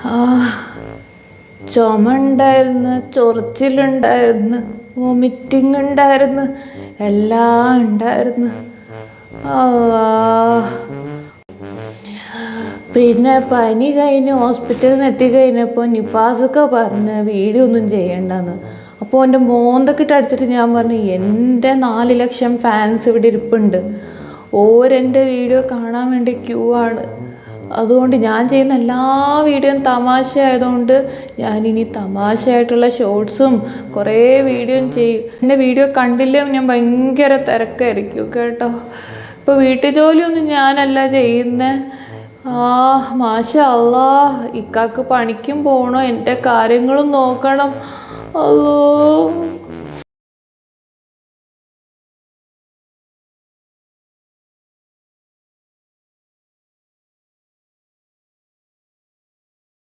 ആ ചുമ ഉണ്ടായിരുന്നു, ചൊറിച്ചിലുണ്ടായിരുന്നു, വോമിറ്റിംഗ് ഉണ്ടായിരുന്നു, എല്ലാം ഉണ്ടായിരുന്നു. പിന്നെ പനി കഴിഞ്ഞ് ഹോസ്പിറ്റലിൽ നിന്ന് എത്തിക്കഴിഞ്ഞപ്പോൾ നിഫാസൊക്കെ പറഞ്ഞ് വീഡിയോ ഒന്നും ചെയ്യണ്ടെന്ന്. അപ്പോൾ എൻ്റെ മോന്തൊക്കെ അടിച്ചിട്ട് ഞാൻ പറഞ്ഞു, എൻ്റെ 4 ലക്ഷം ഫാൻസ് ഇവിടെ ഇരിപ്പുണ്ട്, ഓരെൻ്റെ വീഡിയോ കാണാൻ വേണ്ടി ക്യൂ ആണ്. അതുകൊണ്ട് ഞാൻ ചെയ്യുന്ന എല്ലാ വീഡിയോയും തമാശ ആയതുകൊണ്ട് ഞാനിനി തമാശയായിട്ടുള്ള ഷോർട്സും കുറേ വീഡിയോയും ചെയ്യും. എൻ്റെ വീഡിയോ കണ്ടില്ലേ ഞാൻ ഭയങ്കര തിരക്കായിരിക്കും കേട്ടോ. ഇപ്പോൾ വീട്ടു ജോലിയൊന്നും ഞാനല്ല ചെയ്യുന്നത്. മാഷാ അല്ലാഹ്, ഇക്കാക്ക് പണിക്കും പോകണം, എൻ്റെ കാര്യങ്ങളും നോക്കണം. അല്ലോ.